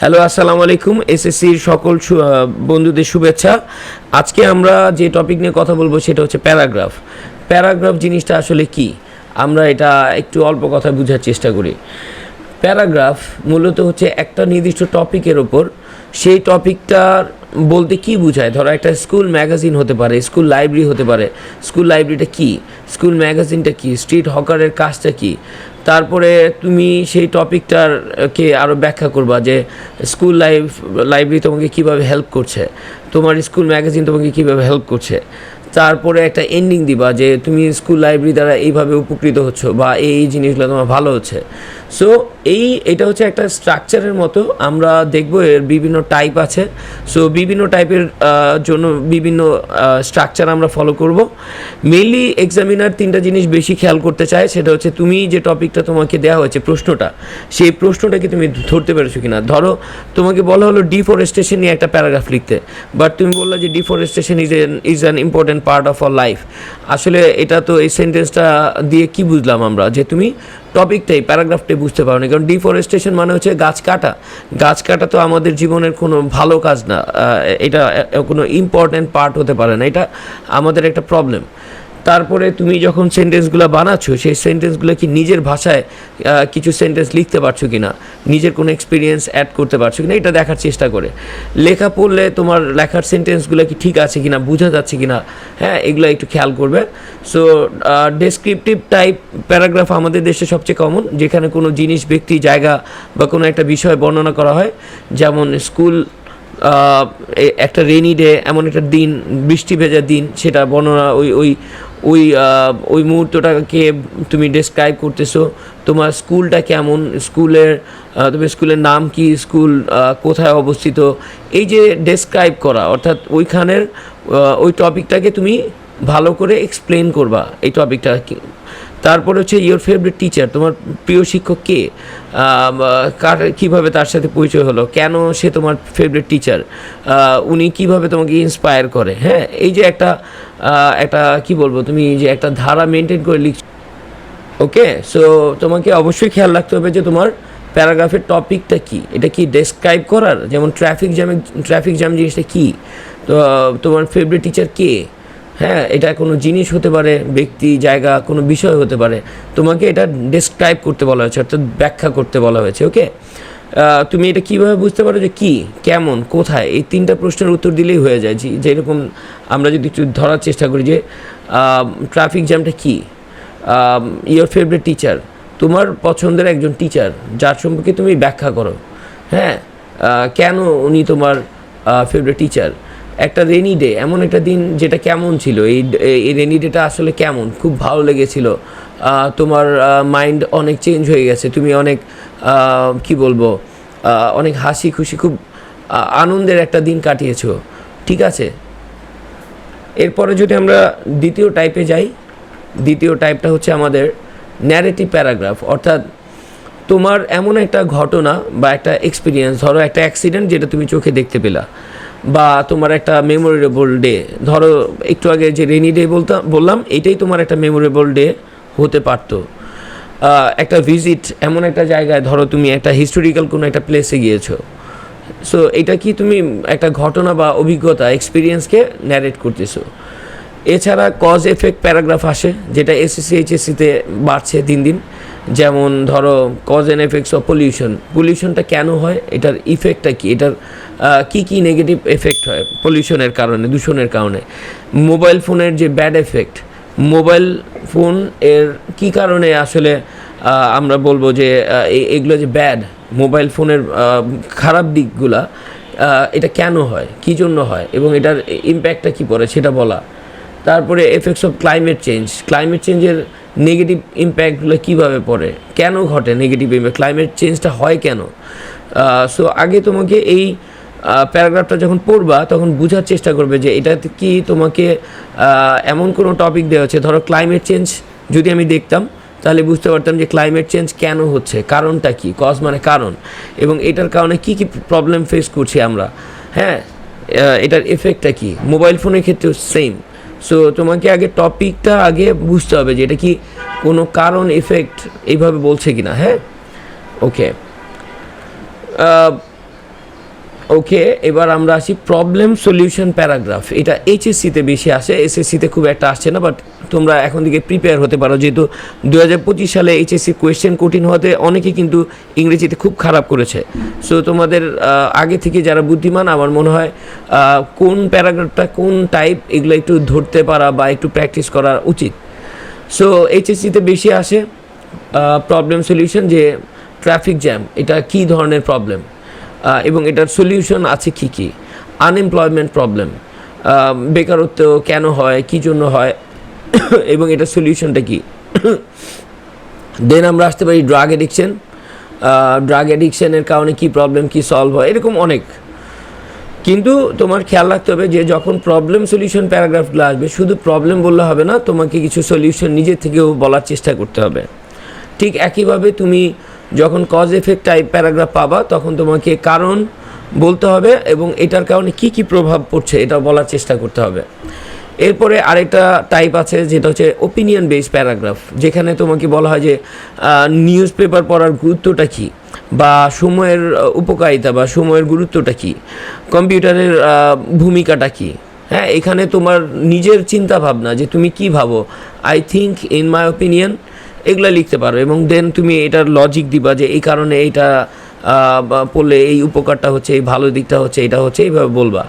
Hello, আসসালামু আলাইকুম। এসএসসির সকল বন্ধুদের শুভেচ্ছা। আজকে আমরা যে টপিক নিয়ে কথা বলবো সেটা হচ্ছে প্যারাগ্রাফ। প্যারাগ্রাফ জিনিসটা আসলে কি, আমরা এটা একটু অল্প কথা বোঝার চেষ্টা করি। প্যারাগ্রাফ মূলত হচ্ছে একটা নির্দিষ্ট টপিকের ওপর, সেই টপিকটার বলতে কি বোঝায়। ধরো একটা স্কুল ম্যাগাজিন হতে পারে, স্কুল লাইব্রেরি হতে পারে। স্কুল লাইব্রেরিটা কি, স্কুল ম্যাগাজিনটা কি, স্ট্রিট হকারের কাজটা কি। তারপরে তুমি সেই টপিকটারকে আরও ব্যাখ্যা করবা যে স্কুল লাইব্রেরি তোমাকে কীভাবে হেল্প করছে, তোমার স্কুল ম্যাগাজিন তোমাকে কীভাবে হেল্প করছে। তারপরে একটা এন্ডিং দিবা যে তুমি স্কুল লাইব্রেরি দ্বারা এইভাবে উপকৃত হচ্ছ বা এই জিনিসগুলো তোমার ভালো হচ্ছে। সো এটা হচ্ছে একটা স্ট্রাকচারের মতো। আমরা দেখব এর বিভিন্ন টাইপ আছে। সো বিভিন্ন টাইপের জন্য বিভিন্ন স্ট্রাকচার আমরা ফলো করব। মেইনলি এক্সামিনার তিনটা জিনিস বেশি খেয়াল করতে চায়, সেটা হচ্ছে তুমি যে টপিকটা তোমাকে দেওয়া হয়েছে প্রশ্নটা, সেই প্রশ্নটাকে তুমি ধরতে পেরেছো কিনা। ধরো তোমাকে বলা হলো ডিফরেস্টেশন নিয়ে একটা প্যারাগ্রাফ লিখতে, বাট তুমি বললে যে deforestation is an important part of our life. আসলে এটা তো এই সেন্টেন্সটা দিয়ে কি বুঝলাম আমরা, যে তুমি টপিকটাই প্যারাগ্রাফটাই বুঝতে পারো না। কারণ ডিফরেস্টেশন মানে হচ্ছে গাছ কাটা। গাছ কাটা তো আমাদের জীবনের কোনো ভালো কাজ না, এটা কোনো ইম্পর্ট্যান্ট পার্ট হতে পারে না, এটা আমাদের একটা প্রবলেম। তারপরে তুমি যখন সেন্টেন্সগুলো বানাচ্ছো, সেই সেন্টেন্সগুলো কি নিজের ভাষায় কিছু সেন্টেন্স লিখতে পারছো কি না, নিজের কোনো এক্সপিরিয়েন্স অ্যাড করতে পারছো কি না, এটা দেখার চেষ্টা করে লেখা পড়লে তোমার লেখার সেন্টেন্সগুলো কি ঠিক আছে কি না, বোঝা যাচ্ছে কি না, হ্যাঁ, এগুলো একটু খেয়াল করবে। সো ডেসক্রিপটিভ টাইপ প্যারাগ্রাফ আমাদের দেশে সবচেয়ে কমন, যেখানে কোনো জিনিস, ব্যক্তি, জায়গা বা কোনো একটা বিষয় বর্ণনা করা হয়। যেমন স্কুল, একটা রেনি ডে, এমন একটা দিন, বৃষ্টি ভেজা দিন, সেটা বর্ণনা ওই মুহূর্তটাকে তুমি ডেসক্রাইব করতেছো। তোমার স্কুলটা কেমন, তুমি স্কুলের নাম কি, স্কুল কোথায় অবস্থিত, এই যে ডেসক্রাইব করা, অর্থাৎ ওইখানের ওই টপিকটাকে তুমি ভালো করে এক্সপ্লেন করবা এই টপিকটা। তারপরে হচ্ছে ইয়োর ফেভারিট টিচার, তোমার প্রিয় শিক্ষক কে, কীভাবে তার সাথে পরিচয় হলো, কেন সে তোমার ফেভারিট টিচার, উনি কীভাবে তোমাকে ইন্সপায়ার করে। হ্যাঁ, এই যে একটা কি বলবো, তুমি যে একটা ধারা মেনটেন করে লিখছো। ওকে, সো তোমাকে অবশ্যই খেয়াল রাখতে হবে যে তোমার প্যারাগ্রাফের টপিকটা কি, এটা কি ডেসক্রাইব করার। যেমন ট্রাফিক জ্যাম জিনিসটা কি, তো তোমার ফেভারিট টিচার কে, হ্যাঁ, এটা কোনো জিনিস হতে পারে, ব্যক্তি, জায়গা, কোনো বিষয় হতে পারে। তোমাকে এটা ডেসক্রাইব করতে বলা হয়েছে, অর্থাৎ ব্যাখ্যা করতে বলা হয়েছে। ওকে, তুমি এটা কীভাবে বুঝতে পারো যে কী, কেমন, কোথায়, এই তিনটা প্রশ্নের উত্তর দিলেই হয়ে যায়। যেরকম আমরা যদি একটু ধরার চেষ্টা করি যে ট্রাফিক জ্যামটা কী, ইয়োর ফেভারিট টিচার, তোমার পছন্দের একজন টিচার যার সম্পর্কে তুমি ব্যাখ্যা করো। হ্যাঁ, কেন উনি তোমার ফেভারিট টিচার। একটা রেনি ডে, এমন একটা দিন যেটা কেমন ছিল, এই রেনি ডেটা আসলে কেমন, খুব ভালো লেগেছিল, তোমার মাইন্ড অনেক চেঞ্জ হয়ে গেছে, তুমি অনেক কি বলবো, অনেক হাসি খুশি, খুব আনন্দের একটা দিন কাটিয়েছো। ঠিক আছে, এরপরে যদি আমরা দ্বিতীয় টাইপে যাই, দ্বিতীয় টাইপটা হচ্ছে আমাদের ন্যারেটিভ প্যারাগ্রাফ। অর্থাৎ তোমার এমন একটা ঘটনা বা একটা এক্সপিরিয়েন্স, ধরো একটা অ্যাক্সিডেন্ট যেটা তুমি চোখে দেখতে পেলা, বা তোমার একটা মেমোরেবল ডে। ধরো একটু আগে যে রেনি ডে বললাম, এটাই তোমার একটা মেমোরেবল ডে হতে পারতো। একটা ভিজিট, এমন একটা জায়গায়, ধরো তুমি একটা হিস্টোরিক্যাল কোনো একটা প্লেসে গিয়েছো। সো এটা কি তুমি একটা ঘটনা বা অভিজ্ঞতা, এক্সপিরিয়েন্সকে ন্যারেট করতেছো। এছাড়া কজ এফেক্ট প্যারাগ্রাফ আসে, যেটা এসএসসি এইচএসসিতে বাড়ছে দিন দিন। যেমন ধরো কজ অ্যান্ড এফেক্টস অফ পলিউশনটা কেন হয়, এটার ইফেক্টটা কী, এটার কী নেগেটিভ এফেক্ট হয় পলিউশনের কারণে, দূষণের কারণে। মোবাইল ফোনের যে ব্যাড এফেক্ট, মোবাইল ফোন এর কী কারণে আসলে আমরা বলবো যে এগুলো যে ব্যাড, মোবাইল ফোনের খারাপ দিকগুলা, এটা কেন হয়, কী জন্য হয়, এবং এটার ইম্প্যাক্টটা কী পড়ে সেটা বলা। তারপরে এফেক্টস অফ ক্লাইমেট চেঞ্জের নেগেটিভ ইম্প্যাক্টগুলো কীভাবে পড়ে, কেন ঘটে নেগেটিভ ইম্প্যাক্ট, ক্লাইমেট চেঞ্জটা হয় কেন। সো আগে তোমাকে এই প্যারাগ্রাফটা যখন পড়বা তখন বোঝার চেষ্টা করবে যে এটাতে কি তোমাকে এমন কোনো টপিক দেওয়া হচ্ছে। ধরো ক্লাইমেট চেঞ্জ যদি আমি দেখতাম, তাহলে বুঝতে পারতাম যে ক্লাইমেট চেঞ্জ কেন হচ্ছে, কারণটা কি, কজ মানে কারণ, এবং এটার কারণে কি কি প্রবলেম ফেস করছি আমরা। হ্যাঁ, এটার এফেক্টটা কি। মোবাইল ফোনের ক্ষেত্রেও সেম। সো তোমাকে আগে টপিকটা আগে বুঝতে হবে যে এটা কি কোনো কারণ এফেক্ট এইভাবে বলছে কিনা। হ্যাঁ, ওকে, ওকে, এবার আমরা আসি প্রবলেম সলিউশন প্যারাগ্রাফ। এটা এইচএসসিতে বেশি আসে, এসএসসিতে খুব একটা আসছে না, বাট তোমরা এখন থেকে প্রিপেয়ার হতে পারো, যেহেতু 2025 সালে এইচএসসি কোয়েশ্চেন কঠিন হতে অনেকে কিন্তু ইংরেজিতে খুব খারাপ করেছে। সো তোমাদের আগে থেকে যারা বুদ্ধিমান, আমার মনে হয় কোন প্যারাগ্রাফটা কোন টাইপ এগুলো একটু ধরতে পারা বা একটু প্র্যাকটিস করা উচিত। সো এইচএসসিতে বেশি আসে প্রবলেম সলিউশন, যে ট্রাফিক জ্যাম এটা কী ধরনের প্রবলেম এবং এটার সলিউশন আছে কি কি, আনএমপ্লয়মেন্ট প্রবলেম, বেকারত্ব কেন হয়, কী জন্য হয় এবং এটার সলিউশনটা কী। দেন আমরা আসতে পারি ড্রাগ অ্যাডিকশন, ড্রাগ অ্যাডিকশনের কারণে কী প্রবলেম, কী সলভ হয়, এরকম অনেক। কিন্তু তোমার খেয়াল রাখতে হবে যে যখন প্রবলেম সলিউশন প্যারাগ্রাফগুলো আসবে, শুধু প্রবলেম বললে হবে না, তোমাকে কিছু সলিউশন নিজের থেকেও বলার চেষ্টা করতে হবে। ঠিক একইভাবে তুমি যখন কজ এফেক্ট টাইপ প্যারাগ্রাফ পাবা, তখন তোমাকে কারণ বলতে হবে এবং এটার কারণে কি কি প্রভাব পড়ছে এটা বলার চেষ্টা করতে হবে। এরপরে আরেকটা টাইপ আছে যেটা হচ্ছে ওপিনিয়ন বেসড প্যারাগ্রাফ, যেখানে তোমাকে বলা হয় যে নিউজ পেপার পড়ার গুরুত্বটা কী, বা সময়ের উপকারিতা বা সময়ের গুরুত্বটা কী, কম্পিউটারের ভূমিকাটা কী। হ্যাঁ, এখানে তোমার নিজের চিন্তা ভাবনা যে তুমি কি ভাবো, I think, in my opinion, এগুলো লিখতে পারো এবং দেন তুমি এটার লজিক দিবা যে এই কারণে এইটা পড়লে এই উপকারটা হচ্ছে, এই ভালো দিকটা হচ্ছে, এটা হচ্ছে, এইভাবে বলবা।